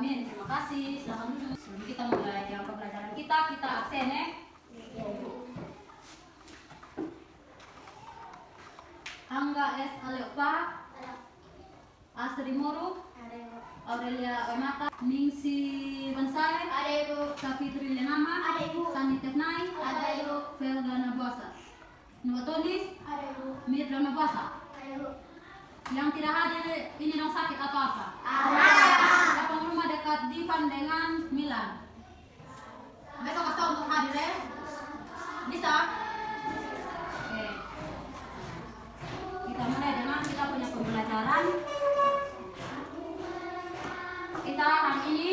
Amin. Terima kasih. Silakan duduk. Sebelum kita mulai yang pembelajaran kita absen ya. Angga S. Aleopa, Asri Moro, Aurelia Wemata, Ningsi Bansai, Safitri Lenama, Sani Tefnai, Feldana Buasa, Nuatonis, Mirna Buasa. Yang tidak hadir ini dong sakit atau apa? Ada rumah dekat Divan dengan Milan. Besok kasih untuk hadir ya? Bisa? Oke. Kita mulai dengan kita punya pembelajaran. Kita hari ini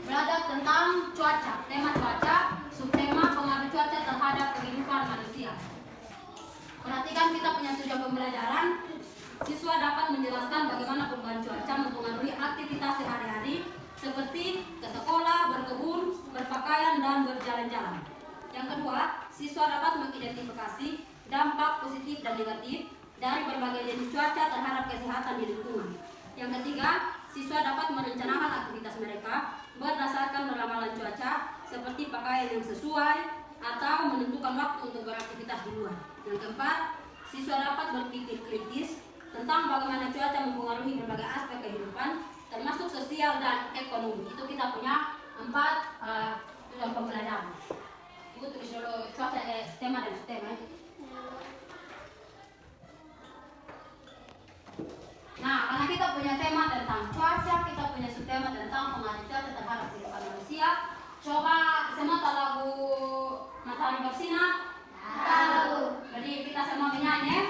belajar tentang cuaca. Tema cuaca, subtema pengaruh cuaca terhadap kehidupan manusia. Perhatikan kita punya tujuan pembelajaran. Siswa dapat menjelaskan bagaimana perubahan cuaca mempengaruhi aktivitas sehari-hari seperti ke sekolah, berkebun, berpakaian, dan berjalan-jalan. Yang kedua, siswa dapat mengidentifikasi dampak positif dan negatif dari berbagai jenis cuaca terhadap kesehatan di lingkungan. Yang ketiga, siswa dapat merencanakan aktivitas mereka berdasarkan ramalan cuaca seperti pakaian yang sesuai atau menentukan waktu untuk beraktivitas di luar. Yang keempat, siswa dapat berpikir kritis tentang bagaimana cuaca mempengaruhi berbagai aspek kehidupan, termasuk sosial dan ekonomi. Itu kita punya 4 tujuan pembelajaran. Ibu tulis dulu cuaca, tema dan subtema. Nah, karena kita punya tema tentang cuaca, kita punya subtema tentang pengaruh cuaca terhadap kehidupan manusia. Coba semua tahu lagu Matahari Bersinar? Tahu. Jadi kita semua menyanyi.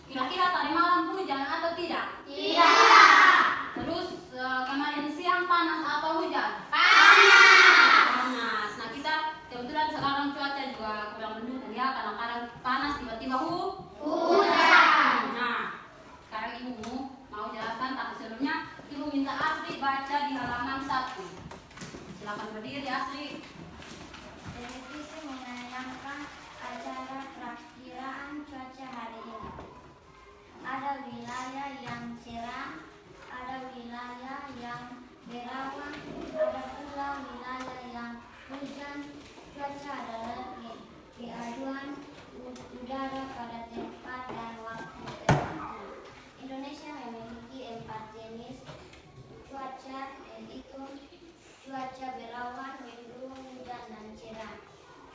Kira-kira tadi malam hujan atau tidak? Tidak. Terus kemarin siang panas atau hujan? Panas. Nah, kita kebetulan sekarang cuaca juga kurang mendukung ya, kadang-kadang panas tiba-tiba hujan. Nah, sekarang ibu mau jelaskan, tapi sebelumnya ibu minta Asri baca di halaman 1. Silakan berdiri Asri. Televisi menayangkan acara perakiraan cuaca hari ini. Ada wilayah yang cerah, ada wilayah yang berawan, ada pula wilayah yang hujan. Cuaca adalah keadaan udara pada tempat dan waktu tertentu. Indonesia memiliki 4 jenis cuaca, yaitu cuaca berawan, mendung, hujan, dan cerah.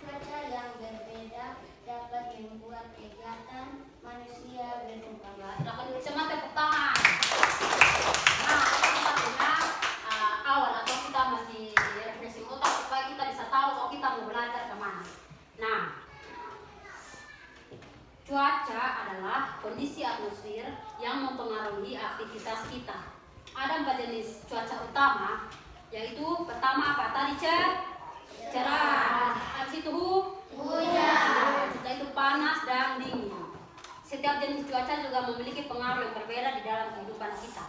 Cuaca yang berbeda dapat membuat kegiatan manusia berubah. Silakan semua tepuk tangan. Nah, kita punya awal atau kita masih refreshing otak supaya kita bisa tahu kalau kita mau belajar kemana. Nah, cuaca adalah kondisi atmosfer yang mempengaruhi aktivitas kita. Ada 4 jenis cuaca utama, yaitu pertama apa tadi cerah, habis itu Hujan. setelah itu panas dan dingin. Setiap jenis cuaca juga memiliki pengaruh yang berbeda di dalam kehidupan kita.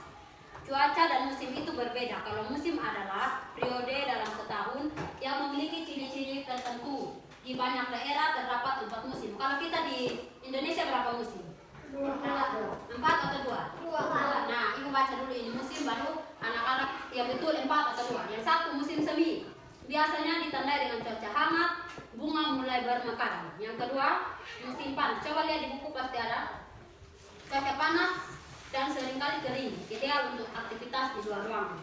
cuaca dan musim itu berbeda. Kalau musim adalah periode dalam setahun yang memiliki ciri-ciri tertentu. Di banyak daerah terdapat 4 musim. Kalau kita di Indonesia berapa musim? 4 atau 2? Nah, ibu baca dulu ini musim, baru anak-anak yang betul 4 atau 2. Yang satu musim semi, biasanya ditandai dengan cuaca hangat, bunga mulai bermekaran. Yang kedua musim panas. Coba lihat di buku pasti ada. Cuaca panas dan seringkali kering, ideal untuk aktivitas di luar ruangan.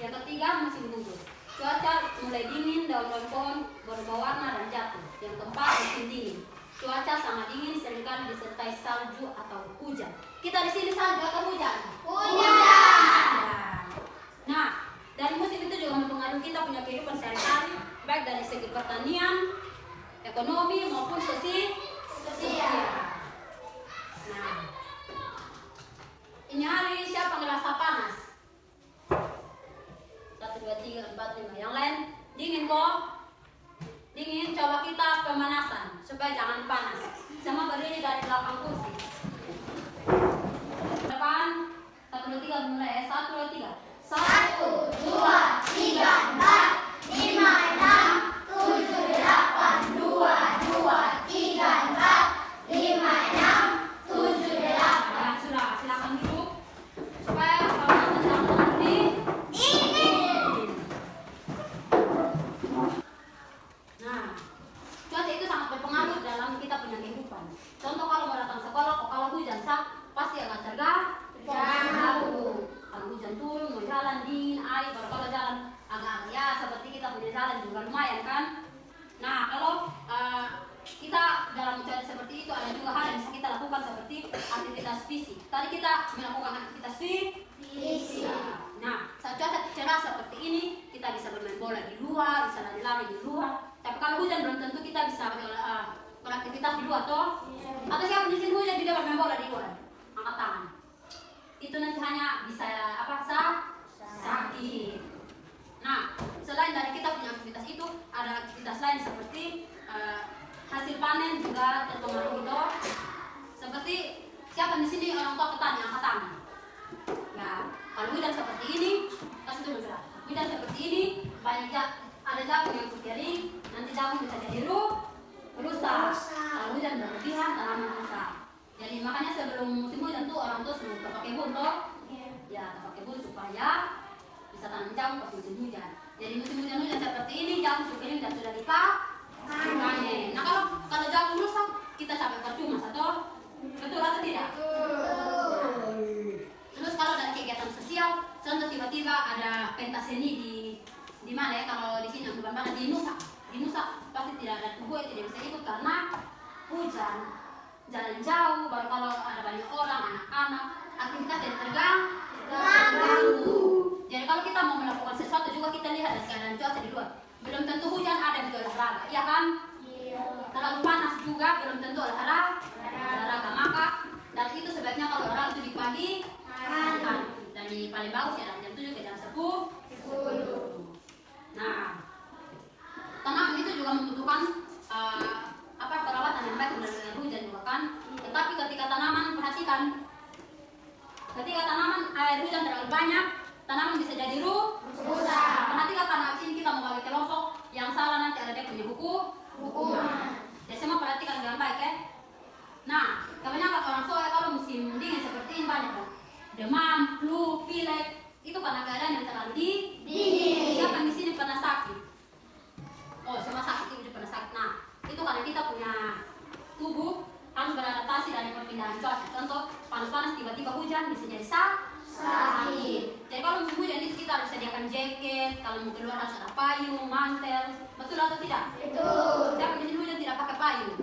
Yang ketiga musim gugur. Cuaca mulai dingin, daun-daun pohon berubah warna dan jatuh. Yang keempat musim dingin. Cuaca sangat dingin, seringkali disertai salju atau hujan. Kita di sini salju atau hujan? Hujan. Nah, dari musim itu juga mempengaruhi kita punya kehidupan sehari-hari, baik dari segi pertanian, ekonomi maupun sosial. Nah, ini hari siapa ngerasa panas? 1, 2, 3, 4, 5. Yang lain dingin kok? Dingin, coba kita pemanasan supaya jangan panas. Sama berdiri dari belakang kursi. Depan 1, 2, 3 mulai. 1, 2, 3. 1, 2, 3, 4, 5, 6, 7, 8, 2, 2, 3, 4, 5, 6, 7, 8. Nah, sudah, silakan duduk supaya pemanasan jangan berhenti. Nah, cuaca itu sangat berpengaruh dalam kita punya kehidupan. Contoh kalau mau datang sekolah, kalau hujan pasti agak terganggu. Kalau hujan turun, mau jalan dingin, air, baru kalau jalan agak ya seperti kita punya jalan juga lumayan kan. Nah, kalau kita dalam cuaca seperti itu ada juga hal yang bisa kita lakukan seperti aktivitas fisik. Tadi kita melakukan aktivitas fisik. Nah, saat cuaca cerah seperti ini, kita bisa bermain bola di luar, bisa lari-lari di luar. Tapi kalau hujan belum tentu kita bisa beraktivitas di luar toh. Atau siapa di sini hujan juga bermain bola di luar? Angkat tangan. Itu nanti hanya bisa sakit. Nah, selain dari kita punya aktivitas itu, ada aktivitas lain seperti hasil panen juga terpengaruh toh. Seperti siapa di sini orang tua petani angkat tangan. Ya, kalau hujan seperti ini, kasih dulu sudah. Hujan seperti ini, banyak ada jagung yang kering, nanti jagung bisa jadi rusak. Kalau hujan berlebihan, tanaman rusak. Jadi makanya sebelum musim hujan tuh orang tuh selalu pakai kebun toh. Ya, pakai kebun supaya bisa tanam jagung pas musim hujan. Jadi musim hujan seperti ini, jagung sudah kering dan sudah dipanen. Nah, kalau jagung rusak, kita capek percuma satu. Betul atau tidak? Terus kalau dari kegiatan sosial, contoh tiba-tiba ada pentas seni di mana ya, kalau di sini yang Bambang di Nusa pasti tidak ada tubuh yang tidak bisa ikut karena hujan, jalan jauh, baru kalau ada banyak orang, anak-anak, aktivitas yang terganggu. Jadi kalau kita mau melakukan sesuatu juga kita lihat dari keadaan cuaca di luar. Belum tentu hujan ada yang olahraga, iya kan? Terlalu panas juga belum tentu olahraga. Maka dari itu sebaiknya kalau olahraga itu di pagi dan paling bagus ya dari jam 7 ke jam 10. Nah, tanaman itu juga membutuhkan perawatan yang baik dari hujan juga kan. Tetapi ketika tanaman, perhatikan, ketika tanaman air hujan terlalu banyak, tanaman bisa jadi rusak. Perhatikan karena sini kita mau bagi kelompok yang salah nanti ada dia punya hukuman. Jadi semua perhatikan dengan baik ya. Nah, kebanyakan orang tua kalau musim dingin seperti ini banyak demam, flu, pilek, itu karena keadaan yang terlalu dingin. Siapa yang di sini pernah sakit? Oh, semua sakit itu pernah sakit. Nah, itu karena kita punya tubuh harus beradaptasi dari perpindahan cuaca. Contoh, panas-panas tiba-tiba hujan bisa jadi sakit. Jadi kalau musim hujan itu kita harus sediakan jaket, kalau mau keluar harus ada payung, mantel. Betul atau tidak? Betul. Siapa di sini hujan tidak pakai payung,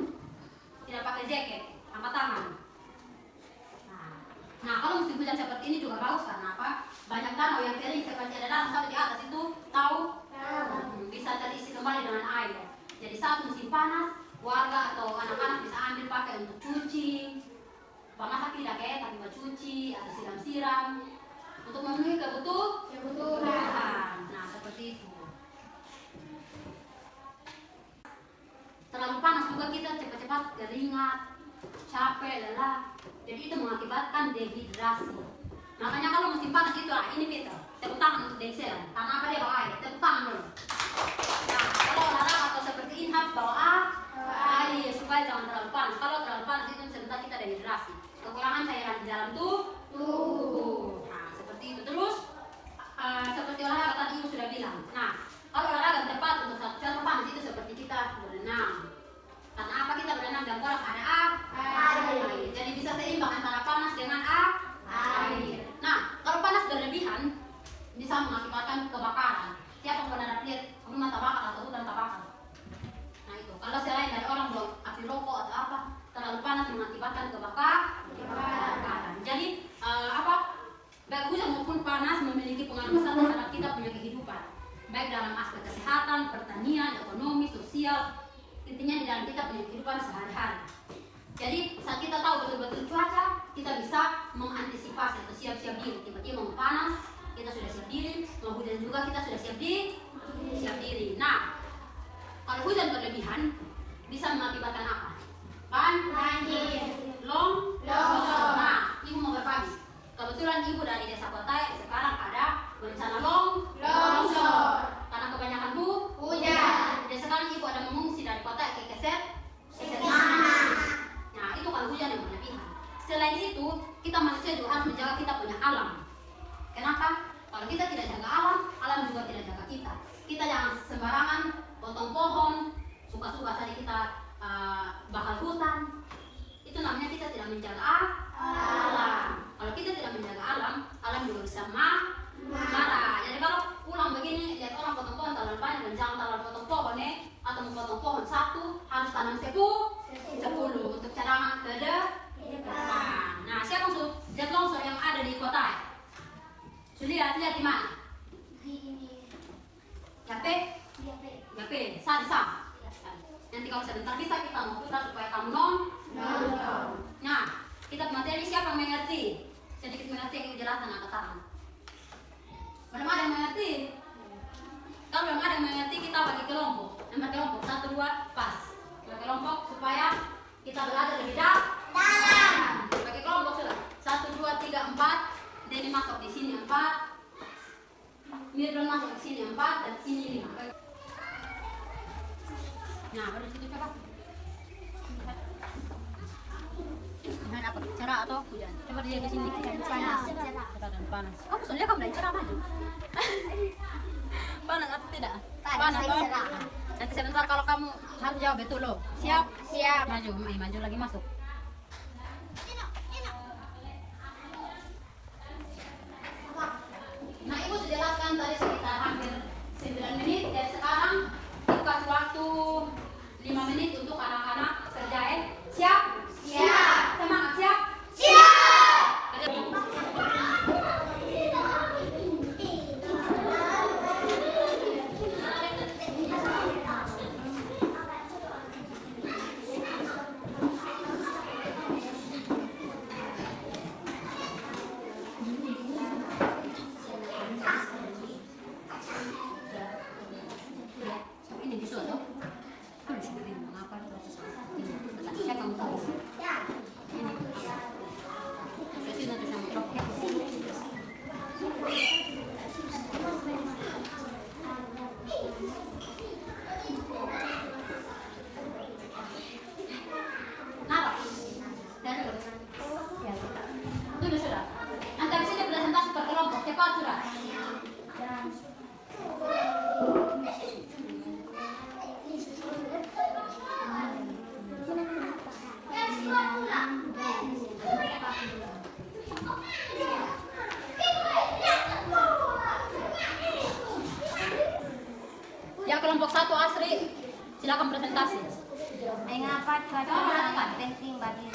tidak pakai jaket, angkat tangan. Nah, kalau musim hujan seperti ini juga bagus karena apa? Banyak danau yang kering seperti ada danau satu di atas itu tahu? Bisa terisi kembali dengan air. Jadi saat musim panas, warga atau anak-anak bisa ambil pakai untuk cuci. Pemasak tidak kayak tapi buat cuci atau siram-siram untuk memenuhi kebutuhan. Nah, seperti itu. Terlalu panas juga kita cepat-cepat keringat, capek, lelah. Jadi itu mengakibatkan dehidrasi. Makanya kalau musim panas itu, ini Peter, tepuk tangan untuk Dexel. Karena apa dia bawa air? Tepuk tangan dulu. Nah, kalau olahraga atau seperti ini harus bawa air supaya jangan terlalu panas. Kalau terlalu panas itu sebentar kita dehidrasi. Kekurangan cairan di dalam tubuh. Nah, seperti itu. Terus seperti olahraga tadi ibu sudah bilang. Nah, kalau olahraga yang tepat untuk satu contoh panas itu seperti kita berenang. Karena apa kita berenang dalam kolam ada air. Jadi bisa seimbang antara panas dengan air. Nah, kalau panas berlebihan bisa mengakibatkan kebakaran. Siapa yang pernah lihat rumah terbakar atau hutan terbakar? Nah itu, kalau selain dari orang buang api rokok atau apa, terlalu panas mengakibatkan kebakaran. Jadi baik hujan maupun panas memiliki pengaruh besar terhadap kita punya kehidupan, baik dalam aspek kesehatan, pertanian, ekonomi, sosial, intinya di dalam kita punya kehidupan sehari-hari. Jadi saat kita tahu betul-betul cuaca, kita bisa mengantisipasi atau siap-siap diri. Tiba-tiba mau panas, kita sudah siap diri. Mau hujan juga kita sudah siap diri. Nah, kalau hujan berlebihan bisa mengakibatkan apa? Banjir, longsor. Nah, ibu mau berbagi. Kebetulan ibu dari desa Kotai sekarang ada bencana longsor. Karena kebanyakan hujan. Dan sekarang ibu ada mengungsi dari Kotai ke Keset mana? Nah, itu kalau hujan yang berlebihan. Selain itu, kita manusia juga harus menjaga kita punya alam. Kenapa? Kalau kita tidak jaga alam juga tidak jaga kita. Kita jangan sembarangan potong pohon, suka-suka saja kita bakal hutan. Itu namanya kita tidak menjaga alam. Kalau kita tidak menjaga alam juga bisa marah. Jadi kalau pulang begini, lihat orang potong pohon terlalu banyak dan jangan terlalu potong pohon atau memotong pohon satu, harus tanam 10 untuk cadangan ke depan. Nah, siapa yang lihat longsor yang ada di kota? Sudah lihat di mana? Yape, sama. Nanti kalau sebentar bisa kita mau putar supaya kamu nonton. Nah, kita materi siapa yang mengerti? Sedikit mengerti yang jelaskan angkat tangan. Belum ada yang mengerti? Kalau belum ada yang mengerti kita bagi kelompok. Nomor kelompok 1, 2, pas. Bagi kelompok supaya kita belajar lebih dalam. Bagi kelompok sudah 1, 2, 3, 4. Deni masuk di sini 4. Mirdan masuk di sini 4 dan di sini 5. Nah, baru situ coba. Gimana apa? Cerah atau hujan? Coba dia ke sini. Cerah dan panas. Kamu soalnya kamu dari cerah maju. Panas atau tidak? Panas atau? Nanti sebentar kalau kamu harus jawab betul loh. Siap? Siap. Maju lagi masuk. Nah, ibu sudah jelaskan tadi sekitar hampir 9 menit dan sekarang ibu kasih waktu 5 menit untuk anak-anak kerjain. Siap? Siap. Semangat, siap? Siap. Ini disuruh. Mengapa saya kamu tahu? Ini. Jadi nanti sama roknya. Naruh. Dan ya. Dulu sudah. Nanti habis ini presentasi per kelompok. Cepat sudah. Yang kelompok 1 Asri, silakan presentasi. Mengapa cuaca sangat penting bagi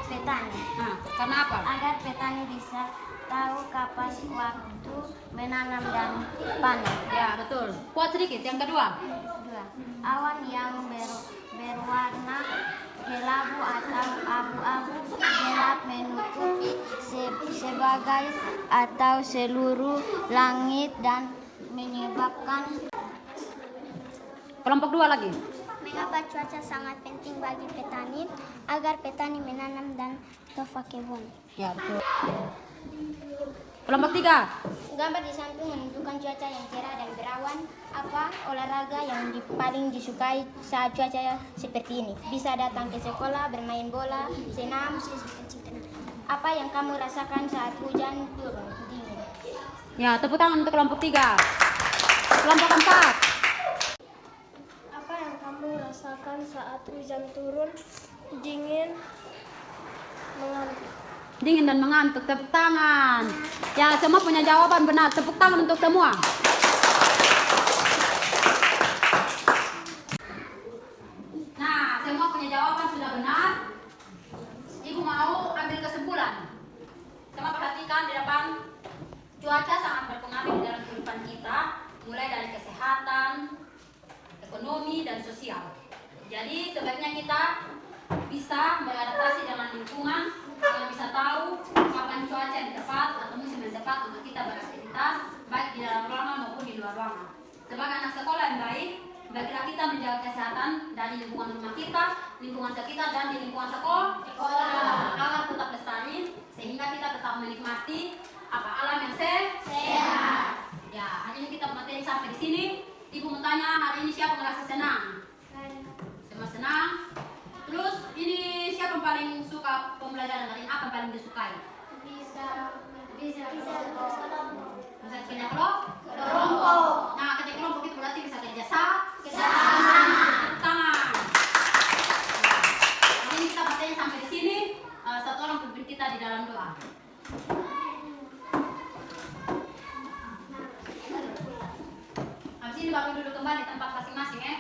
petani? Karena apa? Agar petani bisa tahu kapan waktu menanam dan panen. Ya, betul. Kuat sedikit. Yang kedua. Awan yang berwarna kelabu atau abu-abu gelap menutupi sebagai atau seluruh langit dan menyebabkan Kelompok 2 lagi. Mengapa cuaca sangat penting bagi petani agar petani menanam dan tova kebun? Ya, betul. Kelompok 3. Gambar di samping menunjukkan cuaca yang cerah dan berawan. Apa olahraga yang paling disukai saat cuaca seperti ini? Bisa datang ke sekolah, bermain bola, senam. Apa yang kamu rasakan saat hujan turun dingin? Ya, tepuk tangan untuk kelompok 3. Kelompok 4. Apa yang kamu rasakan saat hujan turun dingin, mengantuk? Dingin dan mengantuk. Tepuk tangan. Ya, semua punya jawaban benar. Tepuk tangan untuk semua. Nah, semua punya jawaban sudah benar. Ibu mau ambil kesimpulan. Semua perhatikan di depan. Cuaca sangat berpengaruh dalam kehidupan kita, mulai dari kesehatan, ekonomi, dan sosial. Jadi sebaiknya kita bisa beradaptasi dengan lingkungan, dengan bisa tahu kapan cuaca yang tepat atau musim yang tepat untuk kita beraktivitas, baik di dalam ruangan maupun di luar ruangan. Sebagai anak sekolah yang baik, baiklah kita menjaga kesehatan dari lingkungan rumah kita, lingkungan sekitar, dan di lingkungan sekolah agar tetap lestari, sehingga kita tetap menikmati alam yang sehat. Ya, hari ini kita materi sampai di sini. Ibu mau tanya, hari ini siapa merasa senang? Semua senang. Terus ini siapa yang paling suka pembelajaran hari ini? Apa yang paling disukai? Bisa kerja kelompok. Nah, kerja kelompok itu berarti bisa kerja sama. Tepuk tangan. Hari ini kita materi sampai di sini. Satu orang pimpin kita di dalam doa. Habis ini baru duduk kembali di tempat masing-masing ya.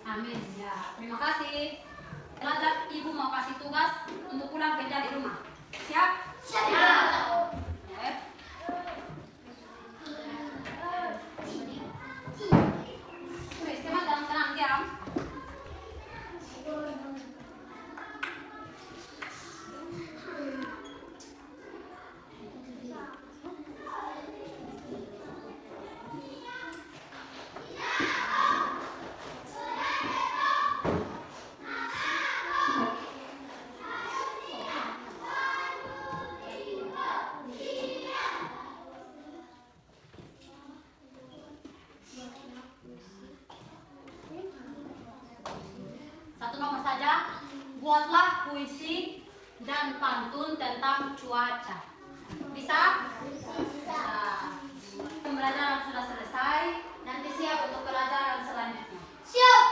Amin. Ya, terima kasih. Terhadap ibu mau kasih tugas untuk pulang kerja di rumah. Siap? Siap. Semangat dalam tenang diam. Satu nomor saja, buatlah puisi dan pantun tentang cuaca. Bisa? Bisa. Pembelajaran sudah selesai, nanti siap untuk pelajaran selanjutnya. Siap.